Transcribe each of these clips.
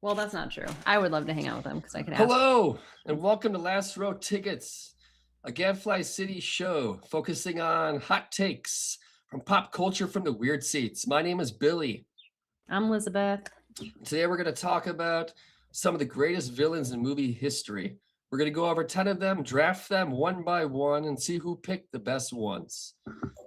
Well, that's not true. I would love to hang out with him because I could ask. Hello, and welcome to Last Row Tickets, a Gadfly City show focusing on hot takes from pop culture from the weird seats. My name is Billy. I'm Lizabeth. Today we're going to talk about some of the greatest villains in movie history. We're going to go over 10 of them, draft them one by one, and see who picked the best ones.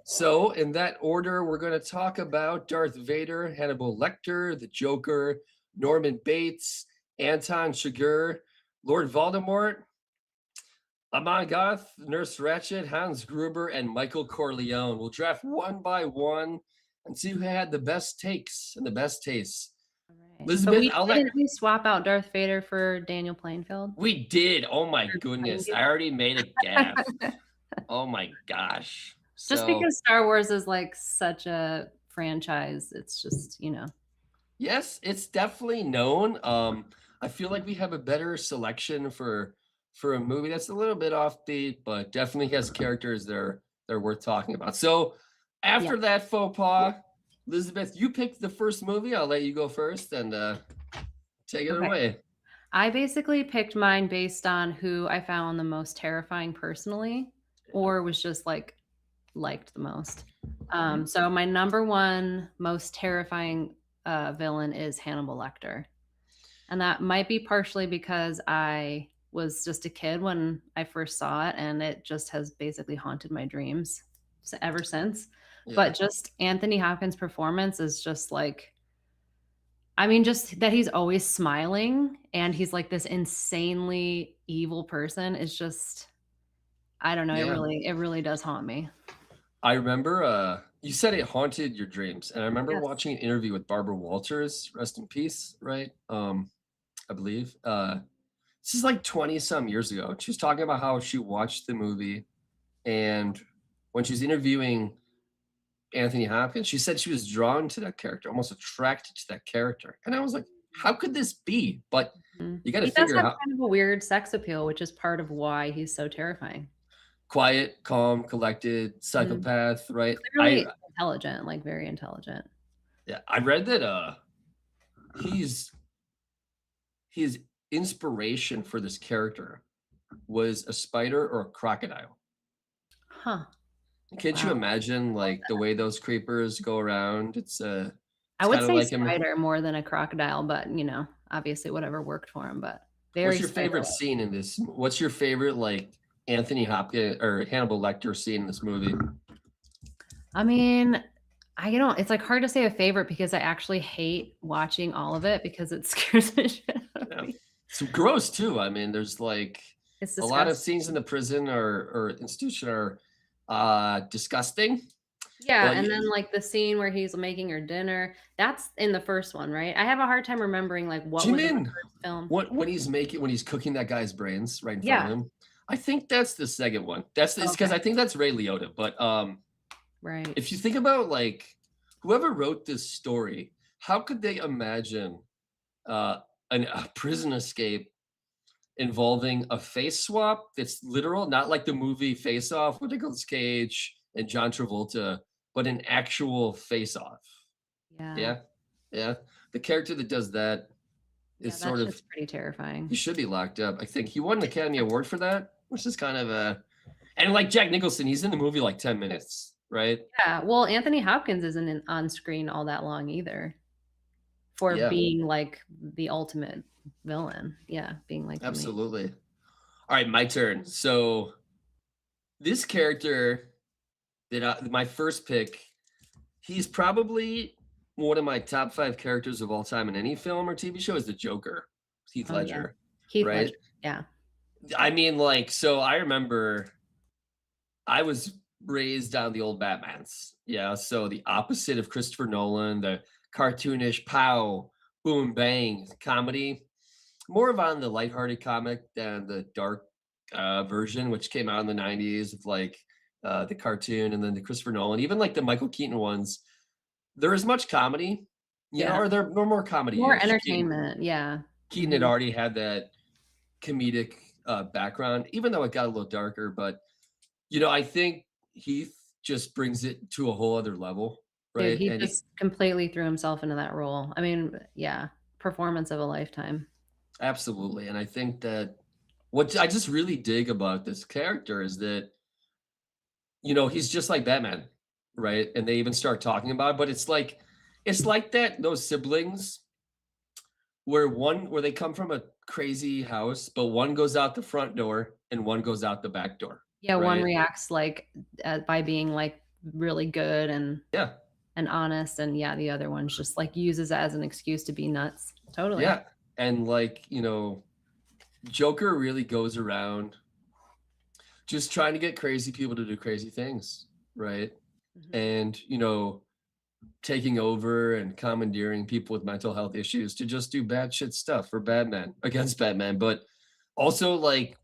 So, in that order, we're going to talk about Darth Vader, Hannibal Lecter, the Joker, Norman Bates, Anton Chigurh, Lord Voldemort, Amon Goth, Nurse Ratched, Hans Gruber, and Michael Corleone. We'll draft one by one and see who had the best takes and the best tastes. All right. But Elizabeth, we I'll let didn't we swap out Darth Vader for Daniel Plainfield? we did. Oh my Or goodness. I Plainview? already made a gaff. Oh my gosh. Just So, because Star Wars is like such a franchise, it's just. yes, it's definitely known. I feel like we have a better selection for a movie that's a little bit offbeat, but definitely has characters that are worth talking about. So Yeah. after that faux pas, Elizabeth, you picked the first movie. I'll let you go first and take it Okay. away. I basically picked mine based on who I found the most terrifying personally, or was just like liked the most. So my number one most terrifying villain is Hannibal Lecter. And that might be partially because I was just a kid when I first saw it, and it just has basically haunted my dreams ever since. Yeah. But just Anthony Hopkins' performance is just like, I mean, just that he's always smiling and he's like this insanely evil person is just, I don't know. It Yeah. really, it really does haunt me. I remember you said it haunted your dreams. And I remember Yes. watching an interview with Barbara Walters, rest in peace, right? I believe. This is like 20 some years ago. She was talking about how she watched the movie and when she was interviewing Anthony Hopkins, she said she was drawn to that character, almost attracted to that character. And I was like, how could this be? But Mhm. you got to He does figure have out kind of a weird sex appeal, which is part of why he's so terrifying. quiet, calm, collected, Mhm. psychopath, right? Clearly intelligent, like very intelligent. Yeah, I read that he's his inspiration for this character was a spider or a crocodile. Huh. Can't you Wow. imagine Love like the that. way those creepers go around? I It's would kind of say like him. spider more than a crocodile, but obviously whatever worked for him, but What's very your favorite spider-like. scene in this? What's your favorite like Anthony Hopkins or Hannibal Lecter scene in this movie? I mean, I don't it's like hard to say a favorite because I actually hate watching all of it because it scares the shit out of Yeah. me. It's gross too. I mean, there's like It's a lot of disgusting. scenes in the prison or institution are disgusting. Yeah, But and then, like, the scene where he's making her dinner, that's in the first one, right? I have a hard time remembering, like, what was in the Jimin, first film. when he's cooking that guy's brains right in front of Yeah. him, I think that's the second one. That's it's because Okay. I think that's Ray Liotta. But Right. if you think about like whoever wrote this story, how could they imagine uh, a prison escape involving a face swap that's literal, not like the movie Face Off with Nicolas Cage and John Travolta, but an actual face off. Yeah. Yeah, yeah. The character that does that Yeah, is that sort of shit's pretty he terrifying. should be locked up. I think he won an Academy Award for that, which is kind of a and like Jack Nicholson, he's in the movie like 10 minutes, right? Yeah, well, Anthony Hopkins isn't in on screen all that long either for Yeah, being, like, the ultimate villain. Yeah, being, like, the main. absolutely. All right, my turn. So this character my first pick, he's probably one of my top 5 characters of all time in any film or TV show is the Joker, Heath Oh, yeah. Ledger, Heath right? Ledger. Yeah. I mean, like, so I remember I was raised on the old Batmans. Yeah, so the opposite of Christopher Nolan, the cartoonish pow, boom, bang comedy, more of on the lighthearted comic than the dark version, which came out in the 90s of like the cartoon and then the Christopher Nolan, even like the Michael Keaton ones. There is much comedy, Yeah. or they're more More comedy-ish. entertainment, yeah. Keaton had Mhm. already had that comedic background, even though it got a little darker. But I think Heath just brings it to a whole other level, Dude, right? he And just completely threw himself into that role. I mean, yeah. performance of a lifetime. Absolutely. And I think that what I just really dig about this character is that, he's just like Batman, right? And they even start talking about it, but it's like that those siblings where they come from a crazy house, but one goes out the front door and one goes out the back door, Yeah, one right? reacts like by being like really good Yeah. and honest, and yeah, the other one's just like uses it as an excuse to be nuts. Totally. Yeah. And Joker really goes around just trying to get crazy people to do crazy things, right? Mhm. And, taking over and commandeering people with mental health issues to just do bad shit stuff for Batman against Batman. But also, like,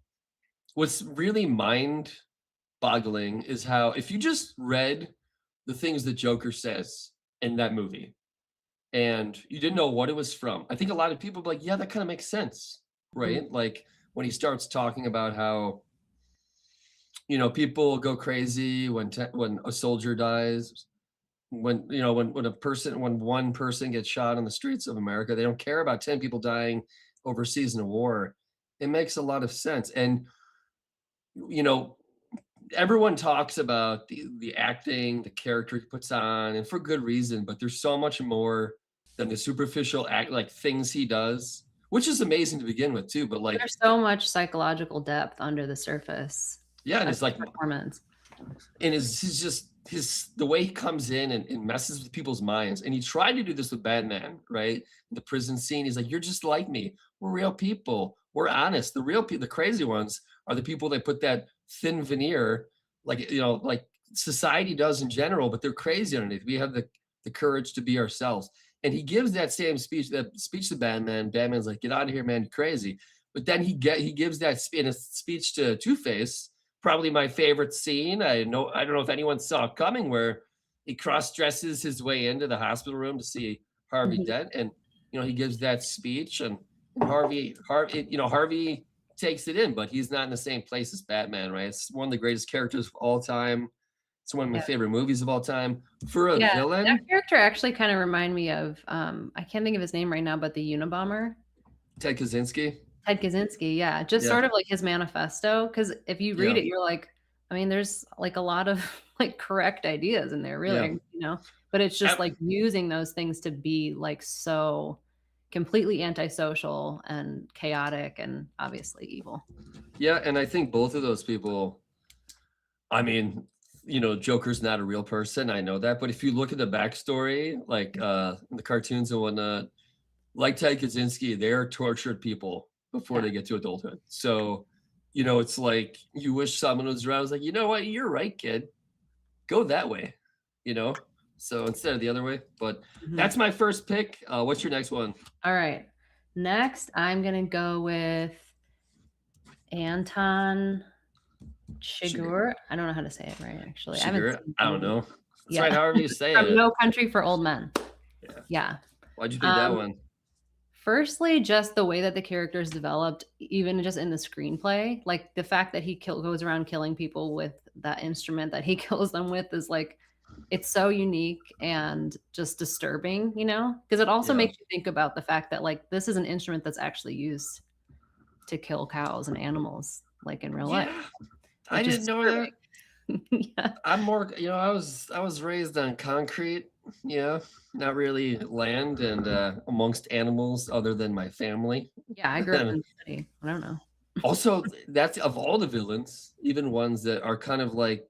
what's really mind boggling is how, if you just read the things that Joker says in that movie and you didn't know what it was from, I think a lot of people be like, yeah, that kind of makes sense, Mhm. right? Like, when he starts talking about how, people go crazy when a soldier dies, when one person gets shot on the streets of America, they don't care about 10 people dying overseas in a war. It makes a lot of sense. And you know, everyone talks about the acting, the character he puts on, and for good reason, but there's so much more than the superficial act like things he does, which is amazing to begin with too. But like, There's so much psychological depth under the surface yeah, and of it's like, his performance. and he's just his the way he comes in and messes with people's minds. And he tried to do this with Batman, right? The prison scene. He's like, "You're just like me. We're real people. We're honest. The real people, the crazy ones, are the people that put that thin veneer, like society does in general, but they're crazy underneath. We have the courage to be ourselves." And he gives that speech to Batman. Batman's like, "Get out of here, man. You're crazy." But then he gives that in a speech to Two Face, probably my favorite scene. I don't know if anyone saw it coming, where he cross dresses his way into the hospital room to see Harvey Mhm. Dent, and he gives that speech, and Harvey takes it in, but he's not in the same place as Batman, right? It's one of the greatest characters of all time. It's one of my Yeah. favorite movies of all time. For a Yeah, that villain, character actually kinda remind me of, I can't think of his name right now, but the Unabomber. Ted Kaczynski. Ted Kaczynski, yeah, just Yeah, sort of like his manifesto. Because if you read yeah, it, you're like, I mean, there's, like, a lot of, like, correct ideas in there, yeah. really, but it's just, like, using those things to be, like, so completely antisocial and chaotic and obviously evil. Yeah, and I think both of those people, I mean, Joker's not a real person, I know that, but if you look at the backstory, like, in the cartoons and whatnot, like Ted Kaczynski, they're tortured people before Yeah. they get to adulthood. So, it's like you wish someone was around, was like, "You know what? You're right, kid. Go that way," you know? So instead of the other way, but Mhm. that's my first pick. What's your next one? Alright. Next, I'm gonna go with Anton Sugar Chigurh. I don't know how to say it right, actually. I haven't Sugar? seen I the don't movie. know. It's Yeah. fine however you say From it. No Country for Old Men. Yeah. Yeah. Why'd you pick that Um, one? Firstly, just the way that the character's developed, even just in the screenplay, like, the fact that he goes around killing people with that instrument that he kills them with is, like, it's so unique and just disturbing, because it also Yeah. makes you think about the fact that, like, this is an instrument that's actually used to kill cows and animals, like, in real life, Yeah. I which is didn't know that. disturbing. Yeah. I'm more, I was raised on concrete, not really land and amongst animals other than my family. Yeah, I grew up in And the city. I don't know. also, that's of all the villains, even ones that are kind of like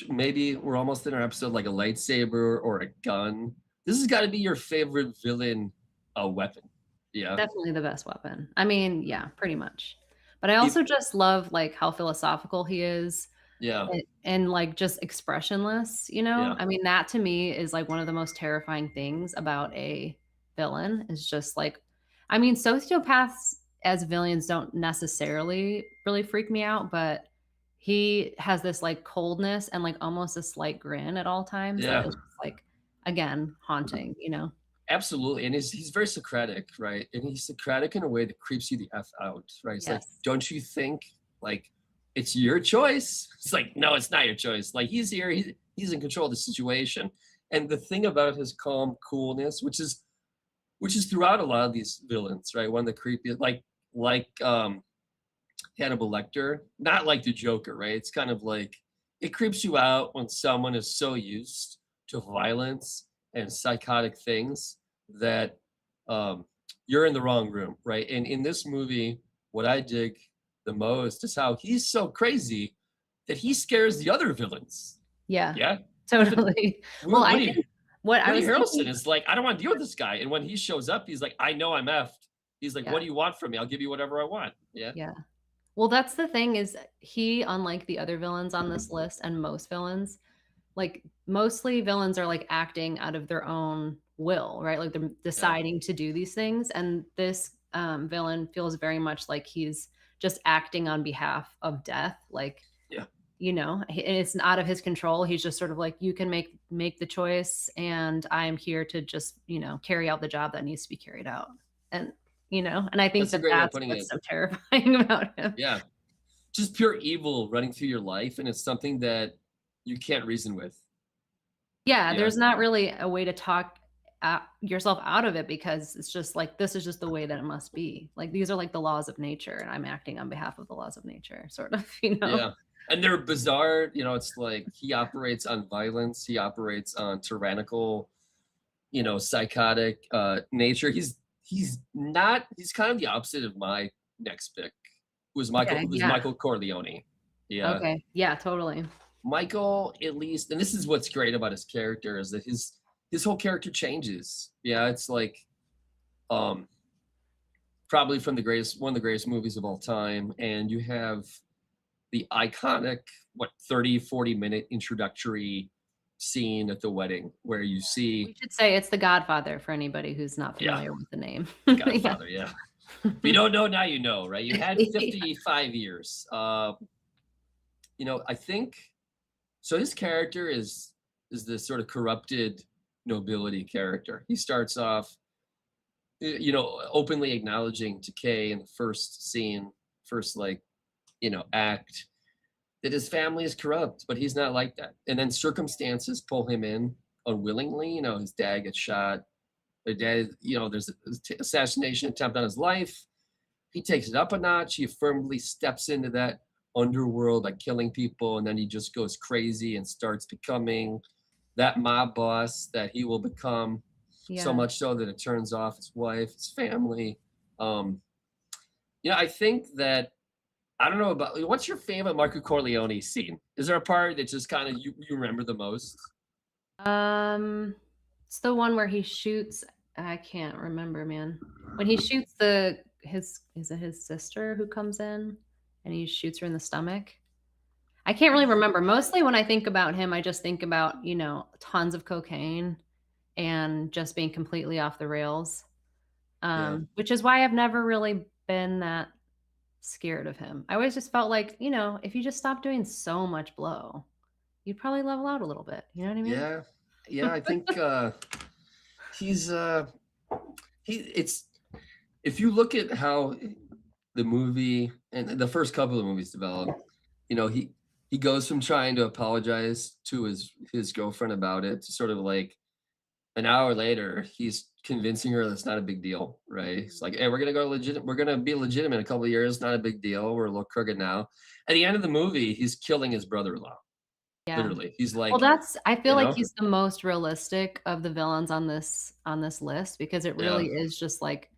maybe we're almost in our episode, like a lightsaber or a gun. This has got to be your favorite villain weapon. Yeah. Definitely the best weapon. I mean, yeah, pretty much. But I If, also just love, like, how philosophical he is yeah. and, like, just expressionless. Yeah. I mean, that to me is, like, one of the most terrifying things about a villain is just, like, I mean, sociopaths as villains don't necessarily really freak me out, but he has this, like, coldness and, like, almost a slight grin at all times that Yeah. is just, like, again, haunting. Absolutely, and he's very Socratic, right? And he's Socratic in a way that creeps you the F out, right? It's like, Yes. don't you think, like, it's your choice? It's like, no, it's not your choice. Like, he's here, he's in control of the situation. And the thing about his calm coolness, which is which is throughout a lot of these villains, right? One of the creepiest, like Hannibal Lecter, not like the Joker, right? It's kind of like it creeps you out when someone is so used to violence and psychotic things that um, you're in the wrong room, right? And in this movie, what I dig the most is how he's so crazy that he scares the other villains. Yeah, Yeah, even totally. Well, I Woody think what I Woody was Harrelson thinking is like, I don't want to deal with this guy. And when he shows up, he's like, I know I'm effed. He's like, what yeah, do you want from me? I'll give you whatever I want. Yeah. yeah. Well, that's the thing is he, unlike the other villains on this list and most villains, like mostly villains are like acting out of their own will, right? Like they're Yeah. deciding to do these things. And this villain feels very much like he's just acting on behalf of death. Like, Yeah. it's out of his control. He's just sort of like, you can make the choice, and I am here to just, carry out the job that needs to be carried out. And and I think That's a that great way of that's putting what's it. so terrifying about him. Yeah. Just pure evil running through your life. And it's something that you can't reason with. Yeah, Yeah. there's not really a way to talk yourself out of it, because it's just like, this is just the way that it must be. Like, these are like the laws of nature, and I'm acting on behalf of the laws of nature, sort of, Yeah. And they're bizarre. It's like he operates on violence, he operates on tyrannical, psychotic nature. He's kind of the opposite of my next pick, Okay, who was yeah. Michael Corleone. Yeah. Okay. Yeah, totally. Michael, at least, and this is what's great about his character, is that his whole character changes. Yeah, it's like um probably from one of the greatest movies of all time. And you have the iconic, 30-40 minute introductory scene at the wedding where you We see, should say it's The Godfather for anybody who's not yeah, familiar with the name. Yeah. Godfather, yeah. If you don't know now, you know, right? You had 55 years. I think so. His character is this sort of corrupted nobility character. He starts off, openly acknowledging to Kay in the first scene, first act, that his family is corrupt, but he's not like that. And then circumstances pull him in unwillingly. His dad gets shot. Their dad, there's an assassination attempt on his life. He takes it up a notch. He firmly steps into that underworld by killing people, and then he just goes crazy and starts becoming that mob boss that he will become. So Yeah. much so that it turns off his wife, his family. Um, I think that I don't know about what's your favorite Marco Corleone scene? Is there a part that just kind of you remember the most? Um, it's the one where he shoots. I can't remember, man. When he shoots is it his sister who comes in and he shoots her in the stomach? I can't really remember. Mostly when I think about him, I just think about, tons of cocaine and just being completely off the rails. Yeah. Which is why I've never really been that scared of him. I always just felt like, if you just stop doing so much blow, you'd probably level out a little bit. You know what I mean? Yeah. Yeah, I think he's it's if you look at how the movie and the first couple of movies develop, he goes from trying to apologize to his girlfriend about it to sort of like an hour later, he's convincing her that's not a big deal, right? It's like, hey, we're gonna be legitimate in a couple of years, not a big deal. We're a little crooked now. At the end of the movie, he's killing his brother-in-law. Yeah. Literally. He's Well, like, I feel you like know? he's the most realistic of the villains on this list, because it Yeah. really is just like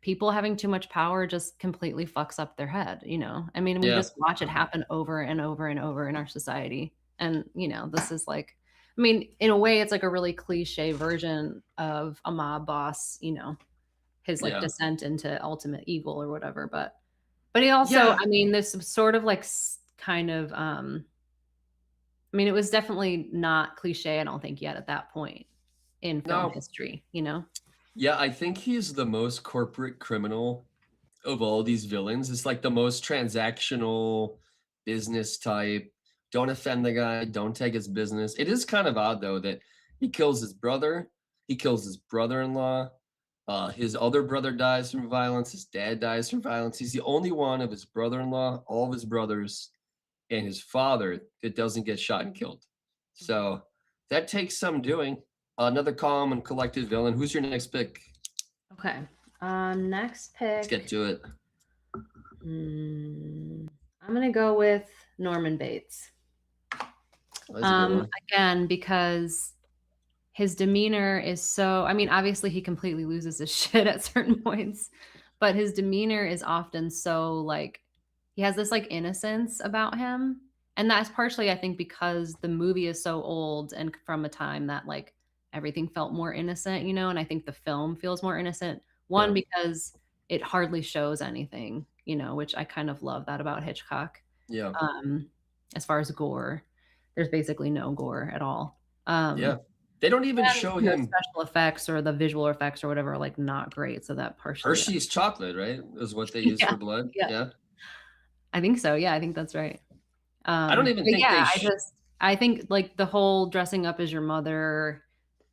people having too much power just completely fucks up their head, I mean, we Yeah. just watch it happen over and over and over in our society. And, this is like, I mean, in a way, it's like a really cliche version of a mob boss, his like Yeah. descent into ultimate evil or whatever. But he also, Yeah. I mean, this sort of like kind of, I mean, it was definitely not cliche, I don't think, yet at that point in film No. history. Yeah, I think he's the most corporate criminal of all these villains. It's like the most transactional business type. Don't offend the guy, don't take his business. It is kind of odd though that he kills his brother, he kills his brother-in-law, his other brother dies from violence, his dad dies from violence. He's the only one of his brother-in-law, all of his brothers, and his father that doesn't get shot and killed. So that takes some doing. Another calm and collected villain. Who's your next pick? Okay. Next Let's get pick. to it. I'm gonna go with Norman Bates. That's a good one. Again, because his demeanor is so, I mean, obviously he completely loses his shit at certain points, but his demeanor is often so like he has this like innocence about him. And that's partially, I think, because the movie is so old and from a time that like everything felt more innocent, you know, and I think the film feels more innocent. One, Yeah. because it hardly shows anything, you know, which I kind of love that about Hitchcock. Yeah. Um, as far as gore, there's basically no gore at all. Yeah. They don't even And, show you know, him special effects or the visual effects or whatever are, like, not great, so that partially Hershey's chocolate, right? Is what they use yeah, for blood. yeah. Yeah. I think so, yeah, I think that's right. I don't even But think yeah, they I think, like, the whole dressing up as your mother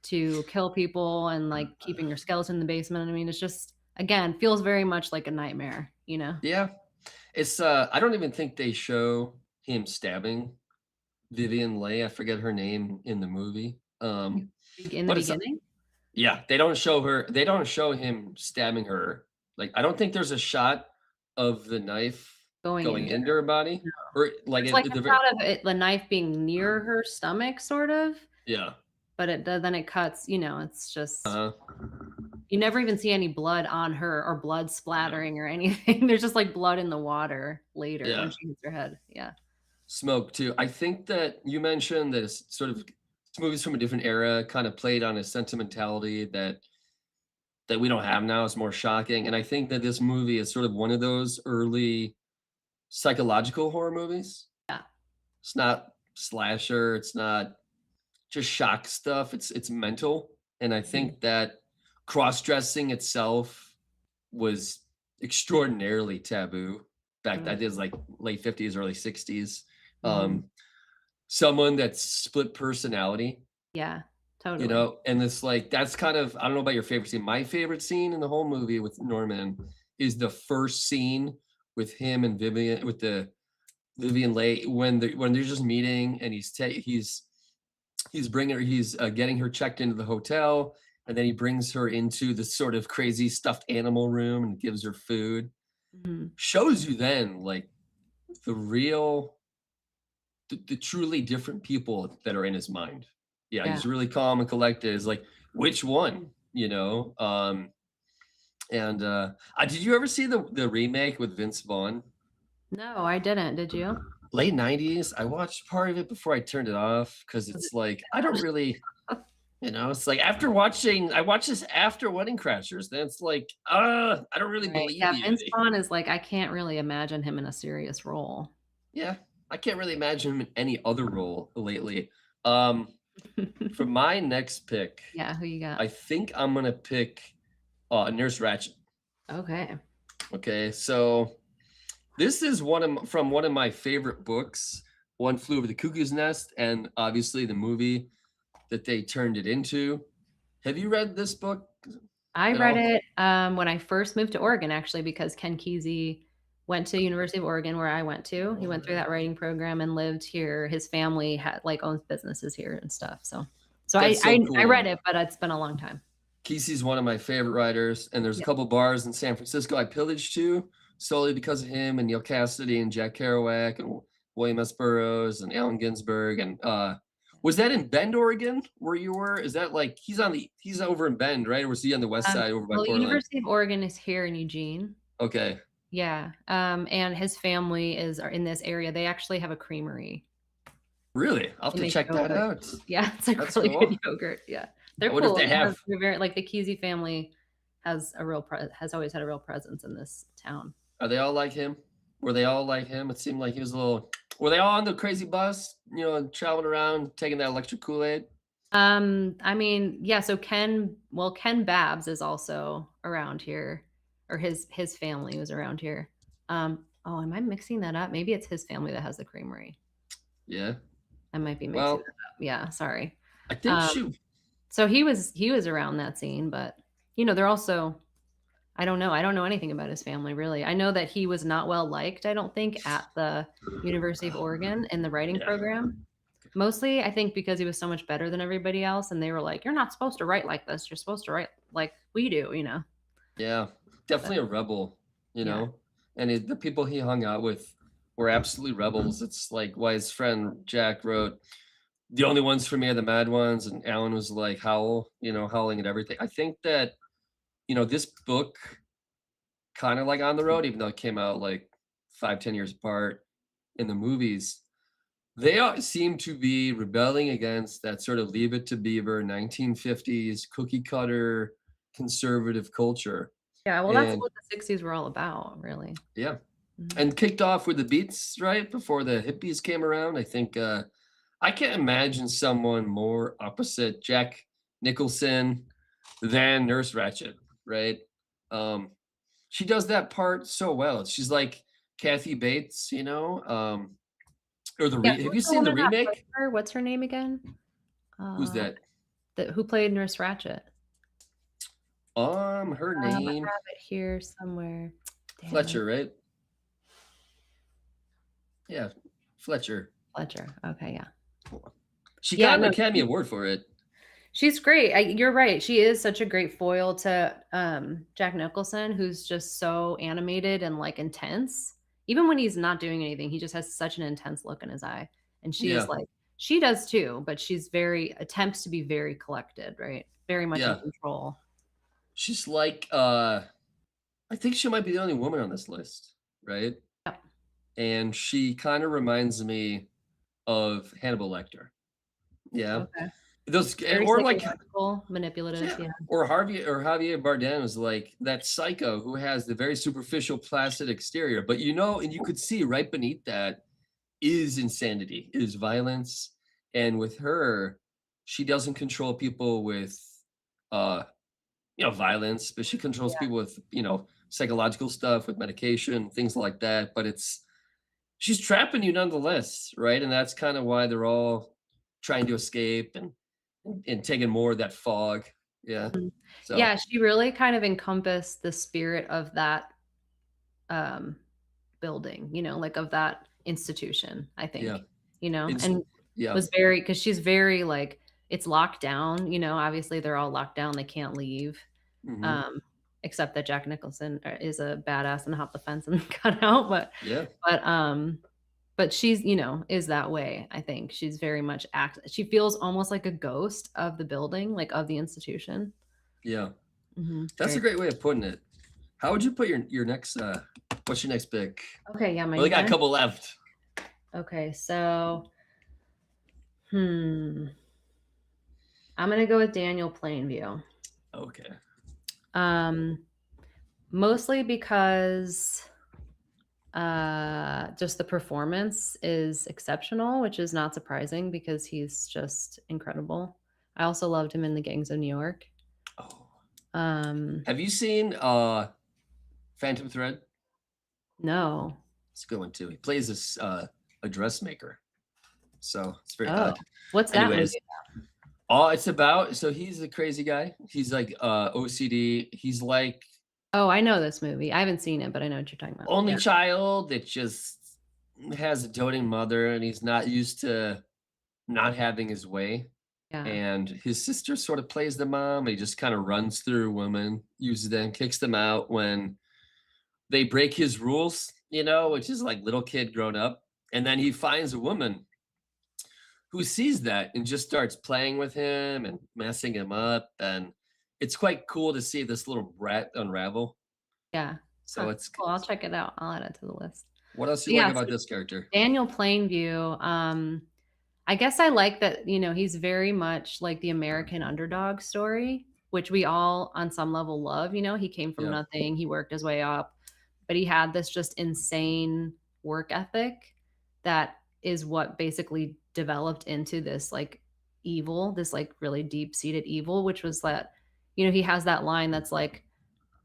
to kill people and, like, keeping your skeleton in the basement, I mean, it's just, again, feels very much like a nightmare, you know? yeah. It's I don't even think they show him stabbing Vivian Leigh, I forget her name in the movie. In the But it's beginning? yeah, they don't show him stabbing her. Like, I don't think there's a shot of the knife Going going into into her body no. or like There's, like, at a the very shot of it the knife being near her stomach, sort of, yeah. but it does then it cuts, you know, it's just Uh-huh. you never even see any blood on her or blood No. splattering or anything. There's just, like, blood in the water later when Yeah. she hits her head. Yeah. Smoke too. I think that you mentioned that it's sort of movies from a different era kind of played on a sentimentality that we don't have now. It's more shocking. And I think that this movie is sort of one of those early psychological horror movies. Yeah. It's not slasher, it's not just shock stuff. It's mental. And I Mhm. think that cross-dressing itself was extraordinarily taboo back Mm. that is like late 50s, early 60s. Mhm. Um, someone that's split personality, Yeah, you totally. know, and it's like that's kind of I don't know about your favorite scene. My favorite scene in the whole movie with Norman is the first scene with him and Vivian with the Vivian Leigh when they're just meeting and he's bringing her getting her checked into the hotel and then he brings her into this sort of crazy stuffed animal room and gives her food. Mhm. Shows you then like the real the truly different people that are in his mind. Yeah, Yeah. he's really calm and collected. It's like, which one? You know? And did you ever see the remake with Vince Vaughn? No, I didn't. Did you? Late 90s. I watched part of it before I turned it off because Was it it's like I don't really, it's like I watched this after Wedding Crashers, then it's like, I don't really right. believe Yeah, you. Vince Vaughn is like I can't really imagine him in a serious role. Yeah, I can't really imagine him in any other role lately. Um, for my next pick, Yeah, who you got? I think I'm gonna pick Nurse Ratched. Okay. Okay, so this is from one of my favorite books, One Flew Over the Cuckoo's Nest, and obviously the movie that they turned it into. Have you read this book I at read all? it, when I first moved to Oregon, actually, because Ken Kesey went to University of Oregon, where I went to. He went through that writing program and lived here. His family had like, owns businesses here and stuff, so That's so I read cool. it, but it's been a long time. Kesey's one of my favorite writers, and there's a Yeah. couple bars in San Francisco I pillaged to solely because of him and Neil Cassidy and Jack Kerouac and William S. Burroughs and Allen Ginsberg. And was that in Bend, Oregon, where you were? Is that like he's over in Bend, right? Or was he on the west side over by Well, Portland? University of Oregon is here in Eugene. Okay, Yeah, and his family are in this area. They actually have a creamery. really? I'll have They to make check that yogurt. out. Yeah, it's like That's really good cool. yogurt, yeah. I They're wonder if cool. they have. They're very like, the Kesey family has always had a real presence in this town. Are they all like him? Were they all like him? It seemed like he was a little. Were they all on the crazy bus? You know, traveling around taking that electric Kool Aid. I mean, yeah, so Ken Babs is also around here, or his family was around here. Oh, am I mixing that up? Maybe it's his family that has the creamery. Yeah. I might be mixing that Well, up. Yeah, sorry. I think Um, she. so he was around that scene, but you know, they're also I don't know. I don't know anything about his family really. I know that he was not well liked, I don't think, at the University of Oregon in the writing Yeah. program. Mostly, I think because he was so much better than everybody else, and they were like, "You're not supposed to write like this. You're supposed to write like we do," you know? Yeah, But definitely a rebel, you yeah. know? And the people he hung out with were absolutely rebels. It's like why his friend Jack wrote, "The only ones for me are the mad ones," and Alan was like, "Howl," howling at everything. I think that, this book kinda like On the Road, even though it came out like 5, 10 years apart in the movies, they all seem to be rebelling against that sort of Leave It to Beaver 1950s cookie cutter conservative culture. Yeah, well, that's And what the '60s were all about, really. yeah, Mhm. and kicked off with the Beats, right, before the hippies came around. I think, I can't imagine someone more opposite Jack Nicholson than Nurse Ratched, right? Um, she does that part so well. She's like Kathy Bates, or Yeah, have who's you the seen the woman that played remake? her? What's her name again? Who's Uh, that? who played Nurse Ratched? Her I name have it here somewhere. Damn it. Fletcher, right? Yeah, Fletcher. Fletcher. Okay, yeah. She Yeah, got an no, Academy Award for it. she's great. You're right. She is such a great foil to Jack Nicholson, who's just so animated and like intense. Even when he's not doing anything, he just has such an intense look in his eye. And she is Yeah, like, she does too, but she's very attempts to be very collected, right? Very much in yeah. control. She's like, I think she might be the only woman on this list, right? Yep. And she kind of reminds me of Hannibal Lecter. Yeah. Okay. Those Very or like psychological, manipulative. yeah, Yeah. or Javier Bardem is like that psycho who has the very superficial placid exterior, but and you could see right beneath that is insanity, is violence. And with her, she doesn't control people with uh violence, but she controls Yeah. people with, psychological stuff, with medication, things like that. But she's trapping you nonetheless, right? And that's kind of why they're all trying to escape and taking more of that fog. Yeah. Mhm. So Yeah, she really kind of encompassed the spirit of that, um, building, like, of that institution, I yeah. think, It's and yeah. was very because she's very, like it's locked down, obviously, they're all locked down, they can't leave, Hmm. um, except that Jack Nicholson, is a badass and hopped the fence and got out, Yeah. but, um but she's, is that way, I think. She's very much she feels almost like a ghost of the building, like, of the institution. Yeah. Mhm, That's a very great way of putting it. How would you put your next what's your next pick? Okay, yeah, my We only got a next couple left. okay, so, hmm, I'm gonna go with Daniel Plainview. Okay. Um, Mostly because, just the performance is exceptional, which is not surprising because he's just incredible. I also loved him in The Gangs of New York. Oh. Um, Have you seen Phantom Thread? no. It's a good one too. He plays this a dressmaker. So it's very Oh, odd. what's that movie? Anyways, all it's about so he's a crazy guy. He's like OCD. He's like Oh, I know this movie. I haven't seen it, but I know what you're talking about. only Yeah, child that just has a doting mother and he's not used to not having his way. yeah. And his sister sort of plays the mom. He just kind of runs through women, uses them, kicks them out when they break his rules, which is like little kid grown up. And then he finds a woman who sees that and just starts playing with him and messing him up. And it's quite cool to see this little brat unravel. Yeah. So Huh, it's cool, I'll check it out. I'll add it to the list. what else you like Yeah, about so this character? Daniel Plainview, I guess I like that, he's very much like the American underdog story, which we all on some level love, he came from Yeah. nothing, he worked his way up, but he had this just insane work ethic that is what basically developed into this like evil, this like really deep-seated evil, which was that, he has that line that's like,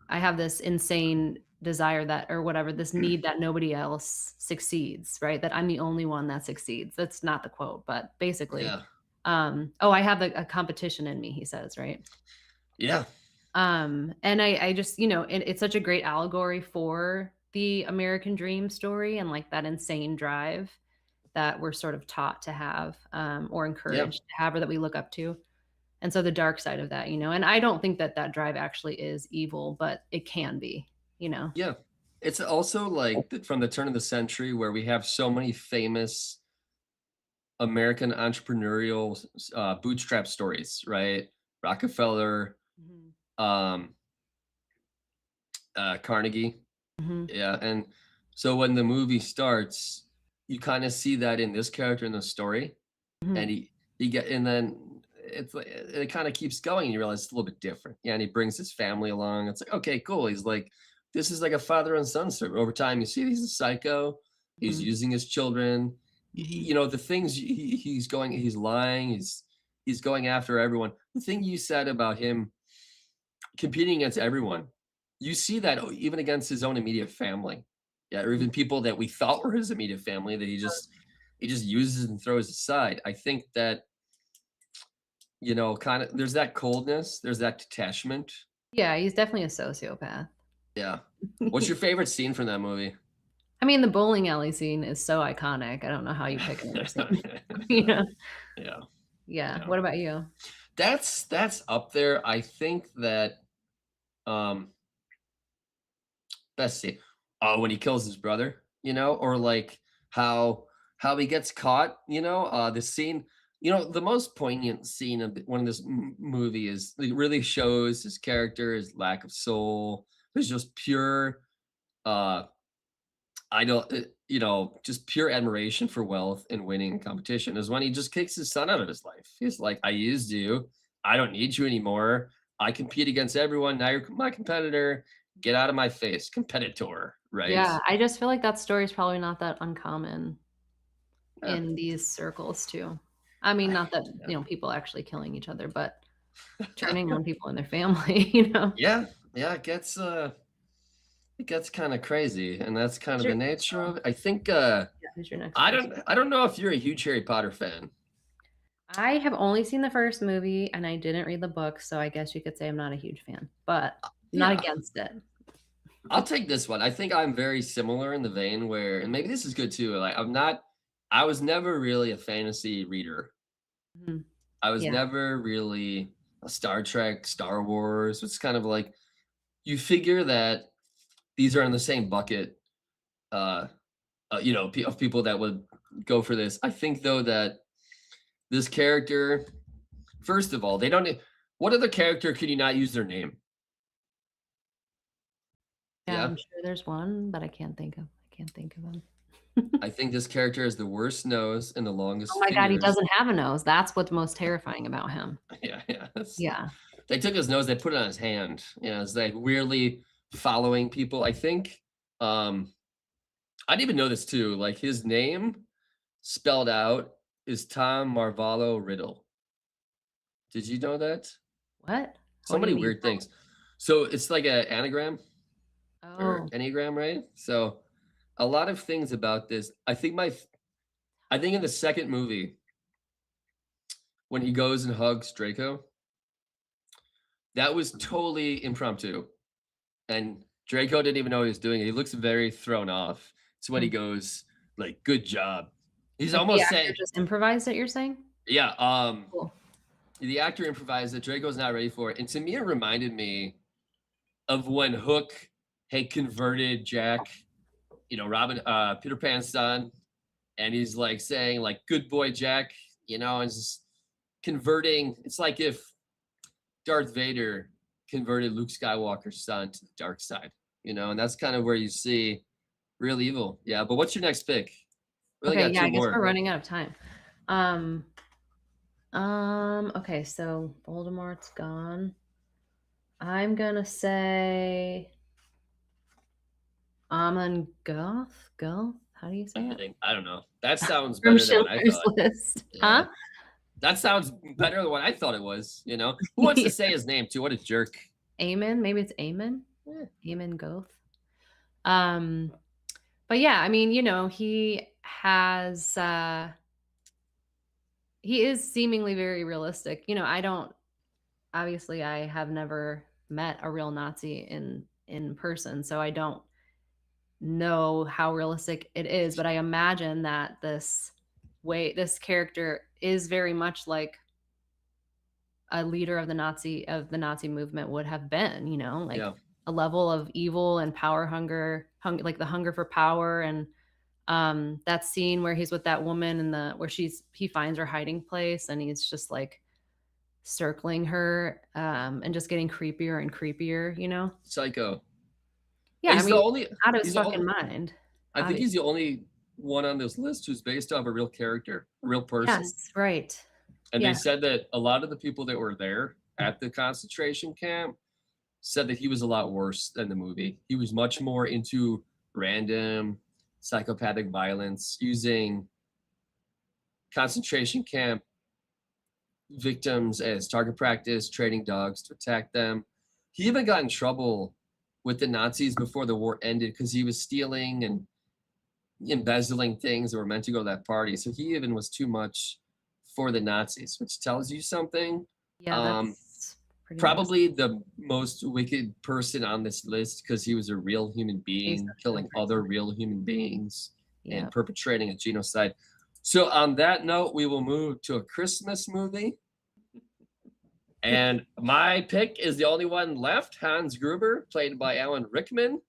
I have this insane desire that or whatever, this need that nobody else succeeds, right? That I'm the only one that succeeds. That's not the quote, but basically, Yeah. oh, I have a competition in me, he says, right? Yeah. And I just, it's such a great allegory for the American dream story and like that insane drive that we're sort of taught to have, or Yeah. encouraged to have, or that we look up to. And so the dark side of that, and I don't think that that drive actually is evil, but it can be, you know. Yeah. It's also like from the turn of the century where we have so many famous American entrepreneurial bootstrap stories, right? Rockefeller, Mhm. um, Carnegie. Mhm. Yeah. And so when the movie starts, you kind of see that in this character in the story. And Mhm. and then it kind of keeps going and you realize it's a little bit different. Yeah. And he brings his family along. It's like, okay, cool. He's like, this is like a father and son story. Over time, you see he's a psycho. He's Mhm. using his children. Mhm. The things he's lying, he's going after everyone. The thing you said about him competing against everyone, you see that even against his own immediate family. Yeah, or Mhm. even people that we thought were his immediate family that he just uses and throws aside. I think that, kind of there's that coldness, there's that detachment. Yeah, he's definitely a sociopath. Yeah. What's your favorite scene from that movie? I mean, the bowling alley scene is so iconic. I don't know how you pick another scene. You know? Yeah, Yeah. yeah. What about you? That's up there. I think that um let's see. When he kills his brother, or like how how he gets caught, the scene, the most poignant scene of one of this movie is it really shows his character, his lack of soul. There's just pure uh I don't just pure admiration for wealth and winning competition is when he just kicks his son out of his life. He's like, I used you. I don't need you anymore. I compete against everyone. Now you're my competitor. Get out of my face, competitor, right? Yeah, I just feel like that story is probably not that uncommon Yeah. in these circles too. I mean, not that, Yeah. people actually killing each other, but turning on people in their family. Yeah, yeah, it gets kind of crazy, and that's kind Who's of your the next nature one? of it. I think Yeah, who's your next person? I don't know if you're a huge Harry Potter fan. I have only seen the first movie and I didn't read the book, so I guess you could say I'm not a huge fan, but I'm not Yeah, against it. I'll take this one. I think I'm very similar in the vein where, and maybe this is good too. Like I was never really a fantasy reader. Mhm. I was Yeah. never really a Star Trek, Star Wars. It's kind of like you figure that these are in the same bucket, uh, of people that would go for this. I think though that this character, first of all, they don't. What other character could you not use their name? Yeah, Yeah, I'm sure there's one, but I can't think of him. I think this character has the worst nose and the Oh longest my god, he fingers. doesn't have a nose. That's what's most terrifying about him. Yeah, yeah. Yeah. They took his nose, they put it on his hand. It's like weirdly following people. I think I didn't even know this too. Like his name spelled out is Tom Marvolo Riddle. Did you know that? What? So What do you many mean? weird things. So it's like a anagram or Oh, enneagram, right? So a lot of things about this. I think in the second movie when he goes and hugs Draco, that was totally impromptu. And Draco didn't even know what he was doing. He looks very thrown off. It's when he mm. goes like, "Good job." He's Like the almost actor saying, just improvised it, you're saying? "Yeah." Cool. The actor improvised that Draco's not ready for it, and to me, it reminded me of when Hook had converted Jack, Robin, Peter Pan's son, and he's like saying like, "Good boy, Jack," and just converting. It's like if Darth Vader converted Luke Skywalker's son to the dark side, and that's kind of where you see real evil. Yeah, but what's your next pick? We only Okay, got yeah, two I guess we're more. running out of time. Um, okay, so Voldemort's gone. I'm gonna say Amon Goth? Goth? How do you say it? I don't know. That sounds From better than what I Schindler's thought. List. Yeah, Huh? that sounds better than what I thought it was. Who wants to say his name too? What a jerk. Aemon? Maybe it's Aemon? Eh, Aemon Goth? Um, but yeah, I mean, he is seemingly very realistic. I don't obviously I have never met a real Nazi in person, so I don't know how realistic it is, but I imagine that this character is very much like a leader of the Nazi movement would have been, like Yeah. a level of evil and power like the hunger for power. And that scene where he's with that woman and where he finds her hiding place and he's just like circling her, and just getting creepier and creepier. Psycho. Yeah, I He's the mean, only out of his he's the only fucking mind. I think he's the only one on this list who's based off a real character, a real person. Yes, right. And they Yeah. said that a lot of the people that were there at the concentration camp said that he was a lot worse than the movie. He was much more into random psychopathic violence, using concentration camp victims as target practice, training dogs to attack them. He even got in trouble with the Nazis before the war ended because he was stealing and embezzling things that were meant to go to that party. So he even was too much for the Nazis, which tells you something. Yeah, that's pretty Probably the most wicked person on this list because he was a real human being, killing other real human beings and perpetrating a genocide. So on that note, we will move to a Christmas movie. And my pick is the only one left, Hans Gruber, played by Alan Rickman.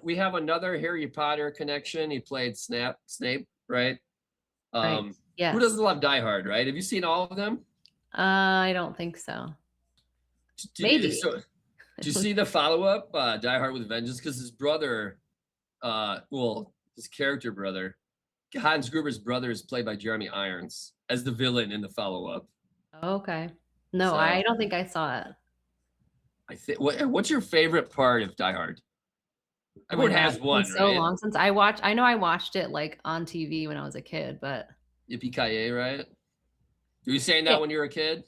We have another Harry Potter connection. He played Snape, right? Right. Yes. Who doesn't love Die Hard, right? Have you seen all of them? I don't think so. Maybe. So, do you see the follow-up, Die Hard with Vengeance? Because his brother, his character brother, Hans Gruber's brother, is played by Jeremy Irons as the villain in the follow-up. Okay. No, I don't think I saw it. I think. What's your favorite part of Die Hard? Everyone has one, so right? long since I watched. I know I watched it like on TV when I was a kid, but Yippee-ki-yay, right? Were you saying that when you were a kid?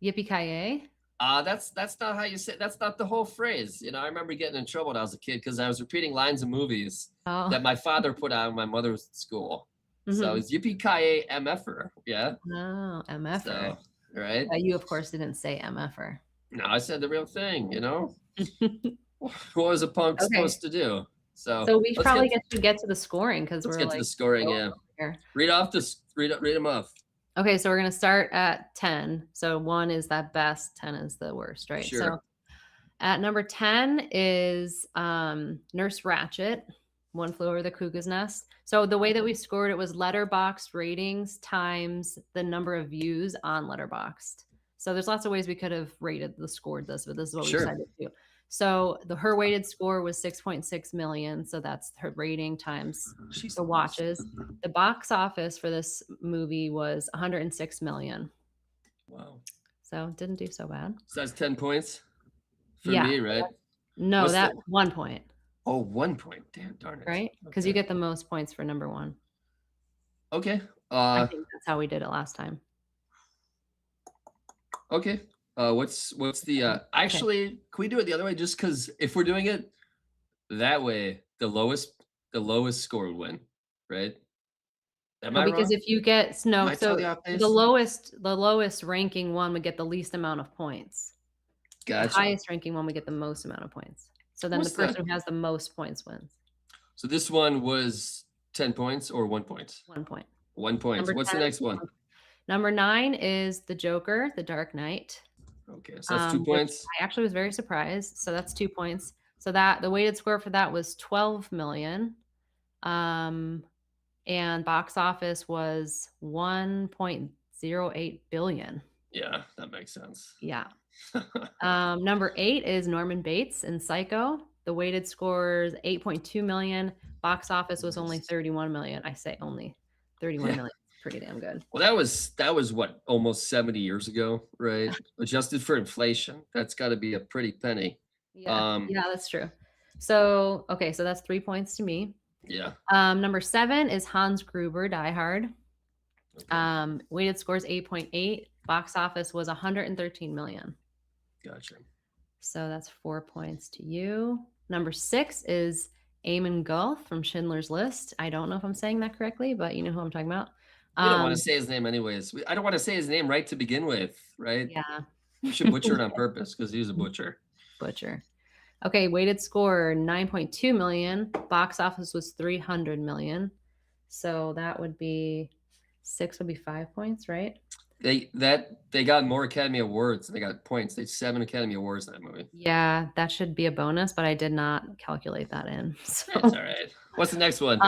Yippee-ki-yay? That's not how you say. That's not the whole phrase. I remember getting in trouble when I was a kid because I was repeating lines of movies that my father put on when my mother was at school. So it's Yippee-ki-yay, MFer. Yeah. Oh, MFer. So, right. You of course didn't say MFer. No, I said the real thing. What was a punk supposed to do? So we probably get to the scoring because we're get to the scoring. Yeah. Read them off. Okay, so we're gonna start at 10. So 1 is that best, 10 is the worst, right? Sure. So at number 10 is Nurse Ratched, One Flew Over the Cuckoo's Nest. So the way that we scored it was Letterboxd ratings times the number of views on Letterboxd. So there's lots of ways we could have scored this, but this is what we decided to do. So her weighted score was 6.6 million. So that's her rating times the watches. The box office for this movie was 106 million. Wow. So didn't do so bad. So that's 10 points for me, right? No, that's 1 point. Oh, 1 point. Damn, darn it. Right? Because you get the most points for number 1. Okay. I think that's how we did it last time. Okay. What's the actually, can we do it the other way? Just because if we're doing it that way, the lowest score would win, right? Am I because wrong? if you get the lowest ranking one would get the least amount of points. Gotcha. The highest ranking one would get the most amount of points. So then the person who has the most points wins. So this one was 10 points or 1 point? 1 point. 1 point. What's the next one? Number 9 is The Joker, The Dark Knight. Okay, so that's 2 points. I actually was very surprised. So that's 2 points. So that the weighted score for that was 12 million. And box office was 1.08 billion. Yeah, that makes sense. Yeah. Number 8 is Norman Bates in Psycho. The weighted score is 8.2 million. Box office was only 31 million. I say only 31 million. Pretty damn good. Well, that was what, almost 70 years ago, right? Adjusted for inflation, that's got to be a pretty penny. Yeah, that's true. So so that's 3 points to me. Yeah. Number 7 is Hans Gruber, Die Hard. Okay. Weighted score is 8.8. Box office was 113 million. Gotcha. So that's 4 points to you. Number 6 is Eamon Gulf from Schindler's List. I don't know if I'm saying that correctly, but you know who I'm talking about. We don't want to say his name anyways. I don't want to say his name right to begin with, right? Yeah. You should butcher it on purpose because he's a butcher. Okay, weighted score 9.2 million. Box office was 300 million. So that would be 6 would be 5 points, right? They got more Academy Awards. They got points. They had 7 Academy Awards in that movie. Yeah, that should be a bonus, but I did not calculate that in. It's So, all right. What's the next one?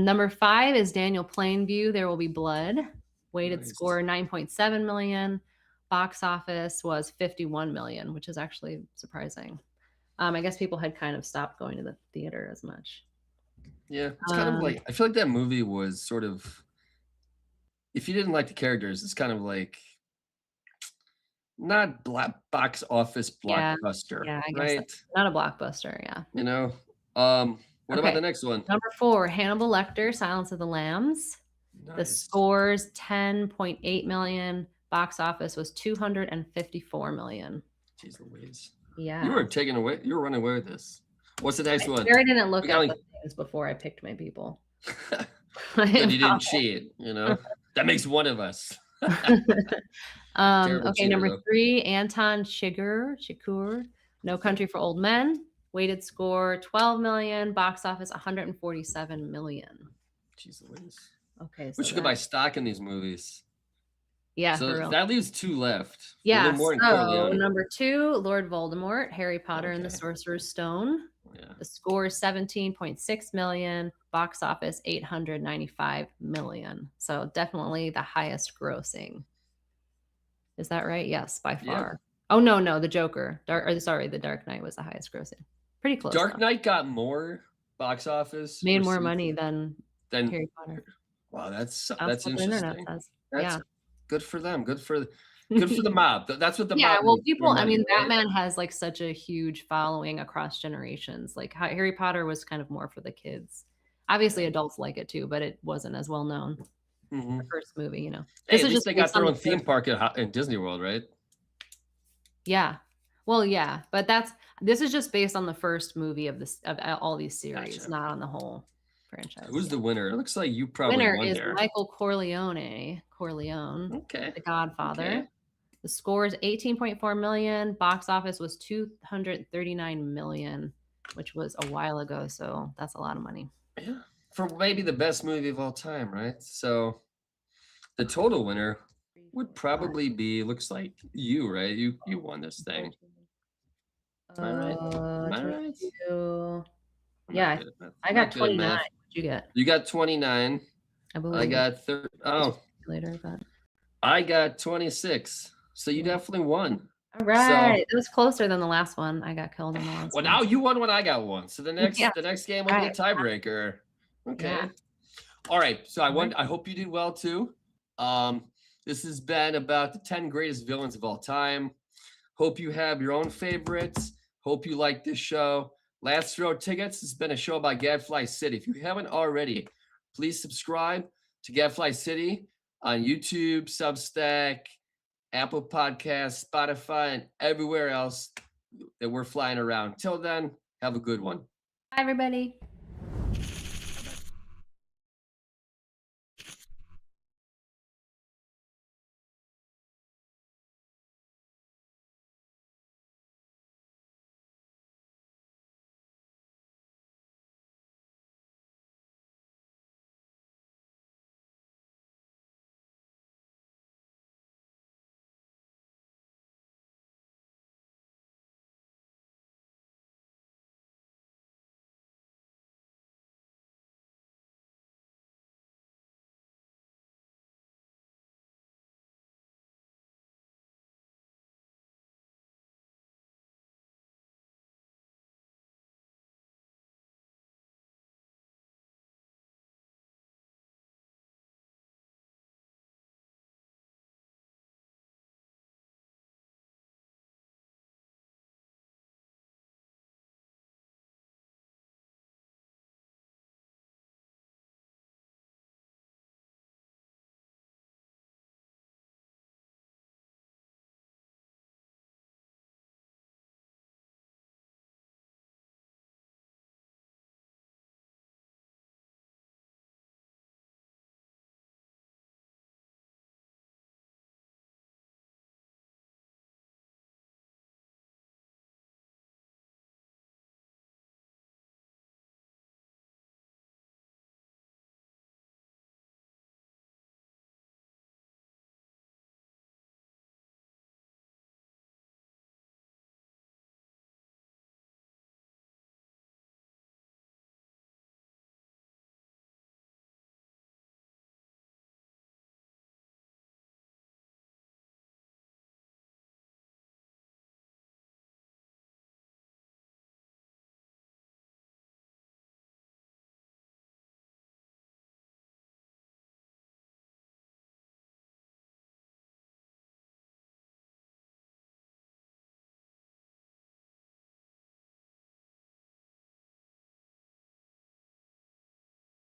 number 5 is Daniel Plainview, There Will Be Blood. Weighted Nice. score 9.7 million. Box office was 51 million, which is actually surprising. I guess people had kind of stopped going to the theater as much. Yeah, it's kind of like I feel like that movie was sort of. If you didn't like the characters, it's kind of like not box office Yeah, blockbuster, yeah, I guess right? that's not a blockbuster, yeah. You know. What about Okay. the next one? Number 4, Hannibal Lecter, Silence of the Lambs. The Nice. scores 10.8 million. Box office was 254 million. Jeez Louise. Yeah. You were running away with this. What's the next one? I didn't look We at got the things before I picked my people. Good you didn't cheat, you know. That makes one of us. Terrible Okay, cheater, number though. 3, Anton Chigurh, No Country for Old Men. Weighted score 12 million. Box office 147 million. Jeez Louise. Okay, so We should go buy stock in these movies. yeah, So for real. that leaves 2 left. Yeah, more in so Corleone. number 2, Lord Voldemort, Harry Potter and the Sorcerer's Stone. Yeah. The score is 17.6 million. Box office 895 million. So definitely the highest grossing. Is that right? Yes, by far. Oh no, the Joker. The Dark Knight was the highest grossing. Pretty close. Dark Knight got more box office. Made more money than Harry Potter. Wow, that's That's what the internet interesting. says. That's good for them. Good for the mob. That's what the Yeah, mob well, needs, people, more I mean, money, right? Batman has like such a huge following across generations. Like Harry Potter was kind of more for the kids. Obviously, adults like it too, but it wasn't as well known. Mhm. The first movie, you know. Hey, This at is least just they got based on their the own theme first- park in Disney World, right? Yeah. Well, yeah, but this is just based on the first movie of all these series, Gotcha. not on the whole franchise. Who's the winner? It looks like you probably winner won is there. Michael Corleone, Okay. the Godfather. Okay. The score is 18.4 million. Box office was 239 million, which was a while ago. So that's a lot of money. Yeah. For maybe the best movie of all time, right? So the total winner would probably be, looks like you, right? You won this thing. Am I right? Am I right? Yeah, I got 29. What'd you get? You got 29. I believe. I got 30. Oh, later, but I got 26. So you definitely won. all right. It was closer than the last one. I got killed in the last Well, one. now you won when I got one. So the next Yeah. the next game will be a tiebreaker. Okay. Yeah. All right. So I hope you did well too. This has been about the 10 greatest villains of all time. Hope you have your own favorites. Hope you like this show. Last Row Tickets has been a show about Gadfly City. If you haven't already, please subscribe to Gadfly City on YouTube, Substack, Apple Podcasts, Spotify, and everywhere else that we're flying around. Till then, have a good one. Bye, everybody.